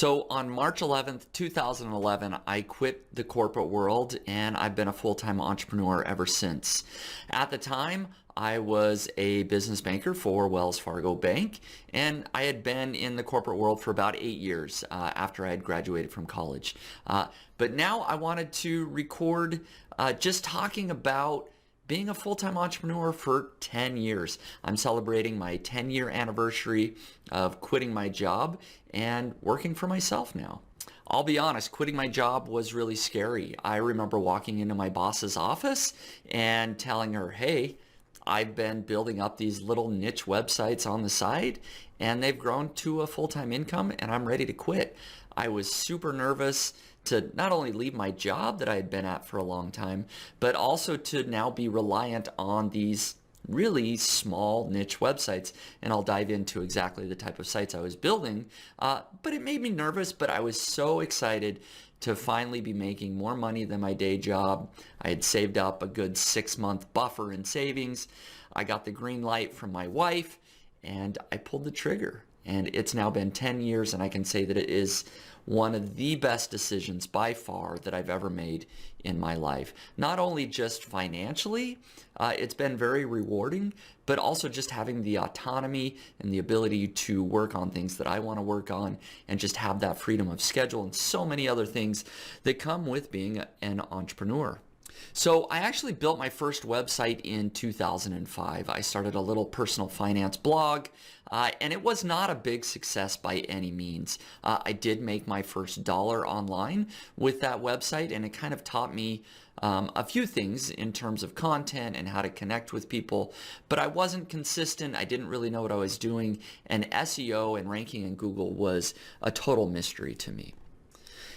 So on March 11th, 2011, I quit the corporate world and I've been a full-time entrepreneur ever since. At the time, I was a business banker for Wells Fargo Bank, and I had been in the corporate world for about 8 years after I had graduated from college. But now I wanted to record just talking about being a full-time entrepreneur for 10 years. I'm celebrating my 10-year anniversary of quitting my job and working for myself now. I'll be honest, quitting my job was really scary. I remember walking into my boss's office and telling her, hey, I've been building up these little niche websites on the side and they've grown to a full-time income and I'm ready to quit. I was super nervous to not only leave my job that I had been at for a long time, but also to now be reliant on these really small niche websites. And I'll dive into exactly the type of sites I was building. But it made me nervous, but I was so excited to finally be making more money than my day job. I had saved up a good 6-month buffer in savings. I got the green light from my wife and I pulled the trigger. And it's now been 10 years and I can say that it is one of the best decisions by far that I've ever made in my life. Not only just financially, it's been very rewarding, but also just having the autonomy and the ability to work on things that I want to work on and just have that freedom of schedule and so many other things that come with being an entrepreneur. So I actually built my first website in 2005. I started a little personal finance blog, and it was not a big success by any means. I did make my first dollar online with that website, and it kind of taught me a few things in terms of content and how to connect with people, but I wasn't consistent. I didn't really know what I was doing, and SEO and ranking in Google was a total mystery to me.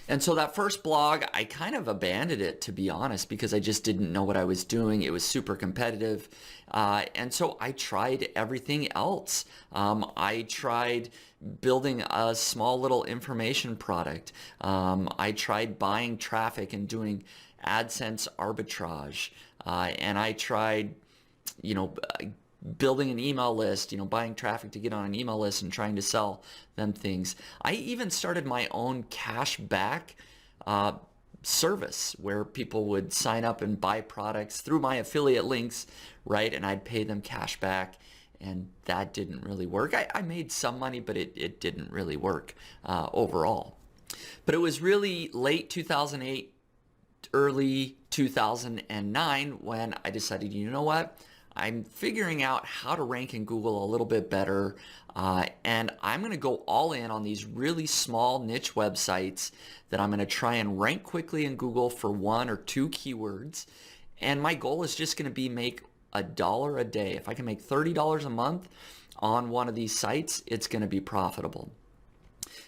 And so that first blog, I kind of abandoned it, to be honest, because I just didn't know what I was doing. It was super competitive. And so I tried everything else. I tried building a small little information product. I tried buying traffic and doing Adsense arbitrage. And I tried, building an email list, buying traffic to get on an email list and trying to sell them things. I even started my own cash back service where people would sign up and buy products through my affiliate links, right? And I'd pay them cash back. And that didn't really work. I made some money, but it didn't really work overall. But it was really late 2008, early 2009 when I decided, you know what? I'm figuring out how to rank in Google a little bit better, and I'm going to go all in on these really small niche websites that I'm going to try and rank quickly in Google for 1 or 2 keywords, and my goal is just going to be make $1 a day. If I can make $30 a month on one of these sites, it's going to be profitable.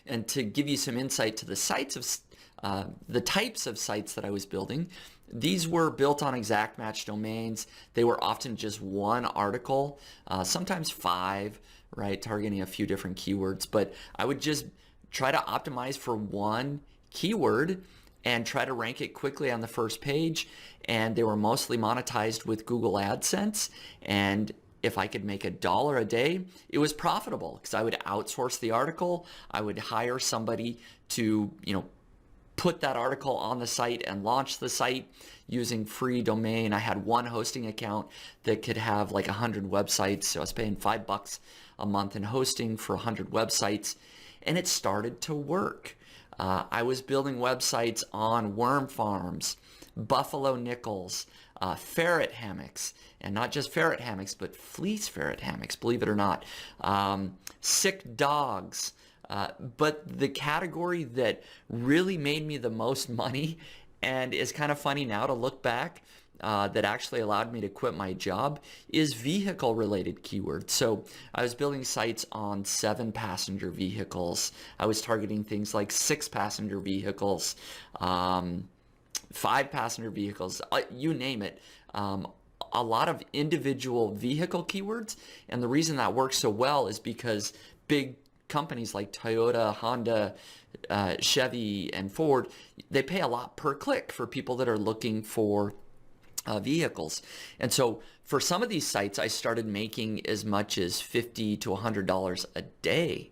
And to give you some insight to the types of sites that I was building, these were built on exact match domains. They were often just one article, sometimes 5, right, targeting a few different keywords. But I would just try to optimize for one keyword and try to rank it quickly on the first page. And they were mostly monetized with Google Adsense. And if I could make $1 a day, it was profitable because I would outsource the article. I would hire somebody to, put that article on the site and launch the site using free domain. I had one hosting account that could have like 100 websites. So I was paying $5 a month in hosting for 100 websites, and it started to work. I was building websites on worm farms, buffalo nickels, ferret hammocks, and not just ferret hammocks, but fleece ferret hammocks, believe it or not, sick dogs. But the category that really made me the most money and is kind of funny now to look back, that actually allowed me to quit my job is vehicle related keywords. So I was building sites on 7-passenger vehicles. I was targeting things like 6-passenger vehicles, 5-passenger vehicles, you name it. A lot of individual vehicle keywords. And the reason that works so well is because big companies like Toyota, Honda, Chevy, and Ford, they pay a lot per click for people that are looking for vehicles. And so for some of these sites, I started making as much as $50 to $100 a day,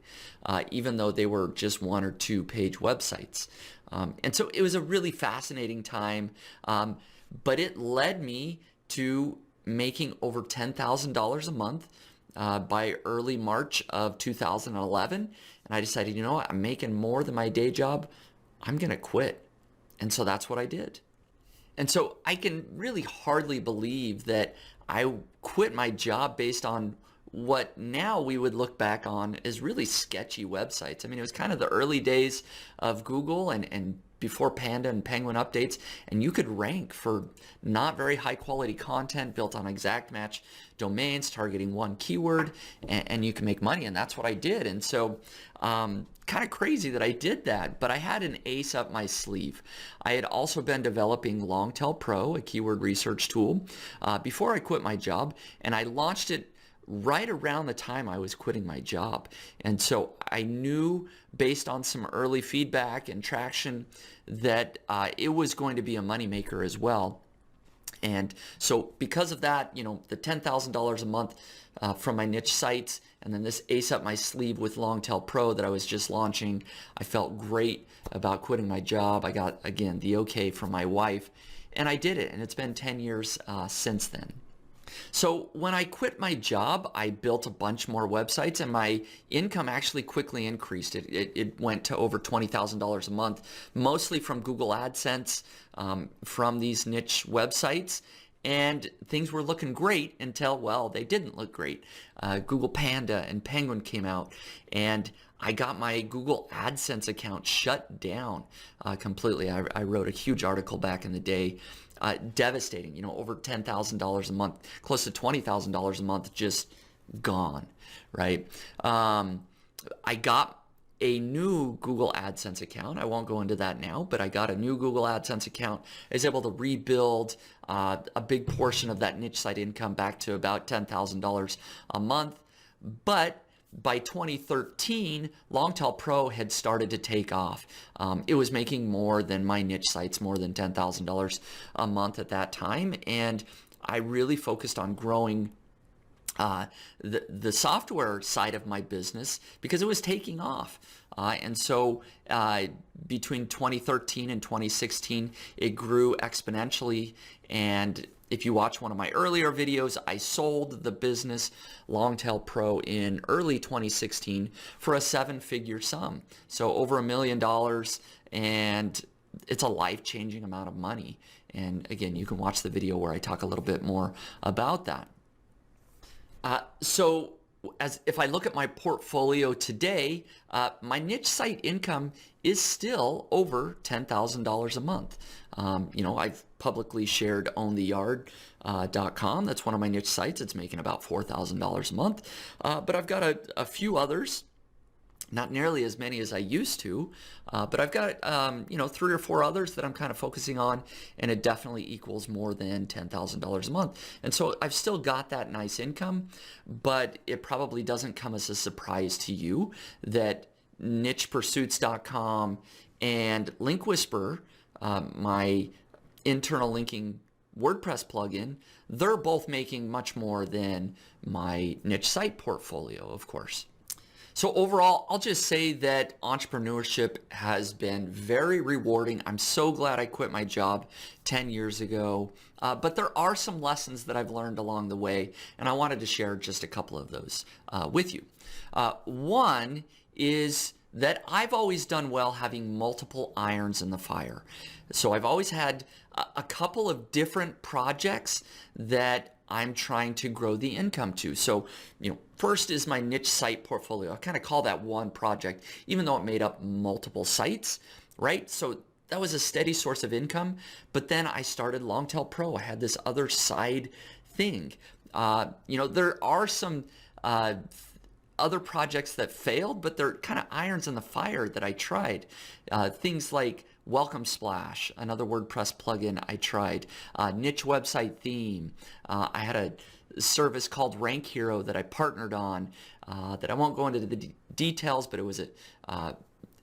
even though they were just 1 or 2 page websites. And so it was a really fascinating time, but it led me to making over $10,000 a month by early March of 2011. And I decided, you know what, I'm making more than my day job. I'm going to quit. And so that's what I did. And so I can really hardly believe that I quit my job based on what now we would look back on as really sketchy websites. I mean, it was kind of the early days of Google and before Panda and Penguin updates, and you could rank for not very high quality content built on exact match domains targeting one keyword, and you can make money, and that's what I did. And so kind of crazy that I did that, but I had an ace up my sleeve. I had also been developing Longtail Pro, a keyword research tool, before I quit my job, and I launched it right around the time I was quitting my job. And so I knew, based on some early feedback and traction, that it was going to be a moneymaker as well. And so because of that, you know, the $10,000 a month from my niche sites, and then this ace up my sleeve with Longtail Pro that I was just launching, I felt great about quitting my job. I got, again, the okay from my wife, and I did it. And it's been 10 years since then. So when I quit my job, I built a bunch more websites, and my income actually quickly increased. It went to over $20,000 a month, mostly from Google AdSense, from these niche websites. And things were looking great until, well, they didn't look great. Google Panda and Penguin came out, and I got my Google AdSense account shut down completely. I wrote a huge article back in the day. Devastating, you know, over $10,000 a month, close to $20,000 a month, just gone, right? I got a new Google AdSense account. I won't go into that now, but I got a new Google AdSense account. I was able to rebuild a big portion of that niche site income back to about $10,000 a month. But by 2013, Longtail Pro had started to take off. It was making more than my niche sites, more than $10,000 a month at that time. And I really focused on growing the software side of my business because it was taking off. And so between 2013 and 2016, it grew exponentially. And if you watch one of my earlier videos, I sold the business Longtail Pro in early 2016 for a 7-figure sum. So over $1 million, and it's a life-changing amount of money. And again, you can watch the video where I talk a little bit more about that. So if I look at my portfolio today, my niche site income is still over $10,000 a month. You know, I've publicly shared owntheyard.com. That's one of my niche sites. It's making about $4,000 a month. But I've got a few others, not nearly as many as I used to, but I've got, you know, 3 or 4 others that I'm kind of focusing on, and it definitely equals more than $10,000 a month. And so I've still got that nice income, but it probably doesn't come as a surprise to you that nichepursuits.com and Link Whisper, my internal linking WordPress plugin, they're both making much more than my niche site portfolio, of course. So overall, I'll just say that entrepreneurship has been very rewarding. I'm so glad I quit my job 10 years ago, but there are some lessons that I've learned along the way, and I wanted to share just a couple of those with you. One is that I've always done well having multiple irons in the fire. So I've always had a couple of different projects that I'm trying to grow the income to. So, you know, first is my niche site portfolio. I kind of call that one project, even though it made up multiple sites, right? So that was a steady source of income. But then I started Longtail Pro. I had this other side thing. You know, there are some other projects that failed, but they're kind of irons in the fire that I tried. Things like Welcome Splash, another WordPress plugin I tried, niche website theme. I had a service called Rank Hero that I partnered on that I won't go into the details, but it was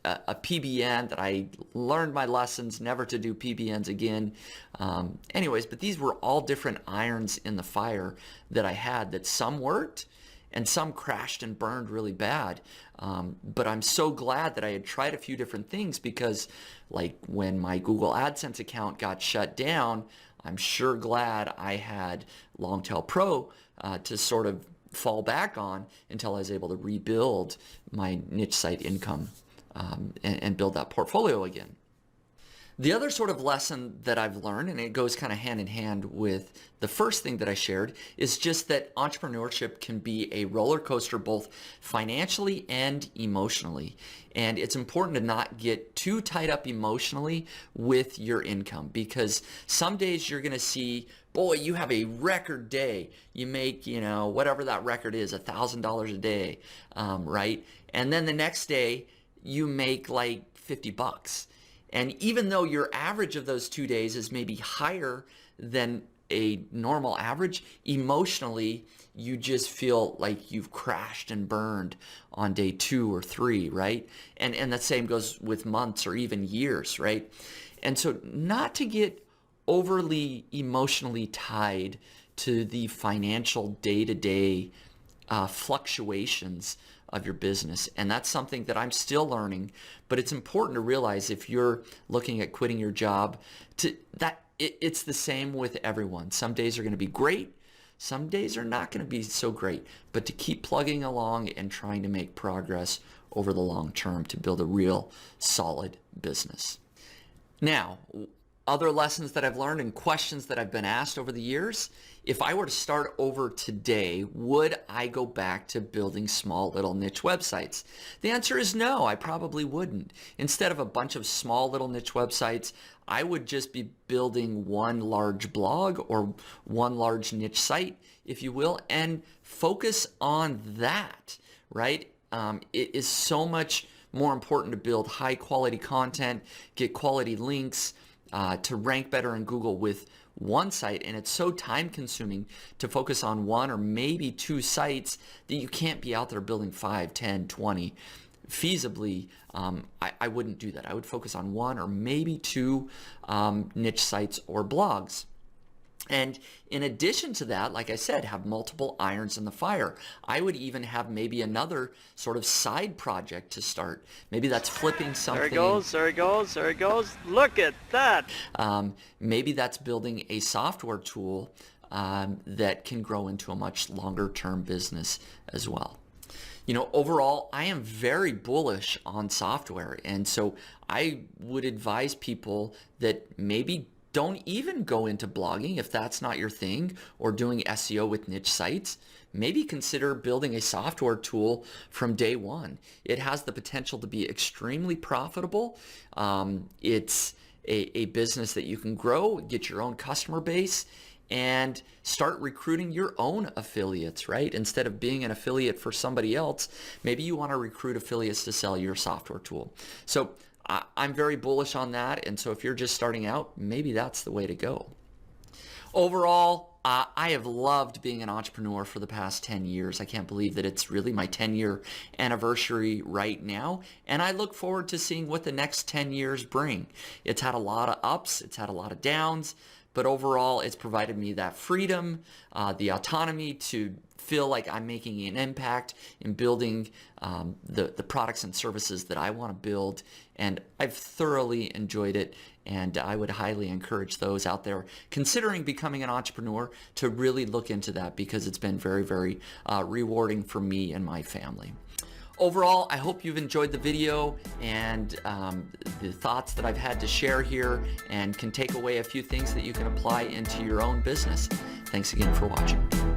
a PBN that I learned my lessons never to do PBNs again. Anyways, but these were all different irons in the fire that I had, that some worked and some crashed and burned really bad. But I'm so glad that I had tried a few different things, because like when my Google AdSense account got shut down, I'm sure glad I had Longtail Pro to sort of fall back on until I was able to rebuild my niche site income and build that portfolio again. The other sort of lesson that I've learned, and it goes kind of hand in hand with the first thing that I shared, is just that entrepreneurship can be a roller coaster both financially and emotionally. And it's important to not get too tied up emotionally with your income, because some days you're going to see, boy, you have a record day. You make, whatever that record is, $1,000 a day, right? And then the next day you make like $50. And even though your average of those 2 days is maybe higher than a normal average, emotionally, you just feel like you've crashed and burned on day 2 or 3, right? And the same goes with months or even years, right? And so not to get overly emotionally tied to the financial day-to-day fluctuations of your business. And that's something that I'm still learning, but it's important to realize if you're looking at quitting your job, it's the same with everyone. Some days are going to be great. Some days are not going to be so great, but to keep plugging along and trying to make progress over the long term to build a real solid business. Now, other lessons that I've learned and questions that I've been asked over the years: if I were to start over today, would I go back to building small little niche websites? The answer is no, I probably wouldn't. Instead of a bunch of small little niche websites, I would just be building one large blog or one large niche site, if you will, and focus on that, right? It is so much more important to build high quality content, get quality links, to rank better in Google with one site, and it's so time consuming to focus on one or maybe 2 sites that you can't be out there building 5, 10, 20. Feasibly, I wouldn't do that. I would focus on 1 or maybe 2 niche sites or blogs. And in addition to that, like I said, have multiple irons in the fire. I would even have maybe another sort of side project to start. Maybe that's flipping something. There it goes. Look at that. Maybe that's building a software tool that can grow into a much longer term business as well. Overall, I am very bullish on software. And so I would advise people that maybe don't even go into blogging if that's not your thing, or doing SEO with niche sites. Maybe consider building a software tool from day one. It has the potential to be extremely profitable. It's a business that you can grow, get your own customer base, and start recruiting your own affiliates, right? Instead of being an affiliate for somebody else, maybe you want to recruit affiliates to sell your software tool. So I'm very bullish on that, and so if you're just starting out, maybe that's the way to go. Overall, I have loved being an entrepreneur for the past 10 years. I can't believe that it's really my 10-year anniversary right now, and I look forward to seeing what the next 10 years bring. It's had a lot of ups, it's had a lot of downs, but overall, it's provided me that freedom, the autonomy to feel like I'm making an impact in building the products and services that I want to build, and I've thoroughly enjoyed it, and I would highly encourage those out there considering becoming an entrepreneur to really look into that, because it's been very, very rewarding for me and my family. Overall, I hope you've enjoyed the video and the thoughts that I've had to share here, and can take away a few things that you can apply into your own business. Thanks again for watching.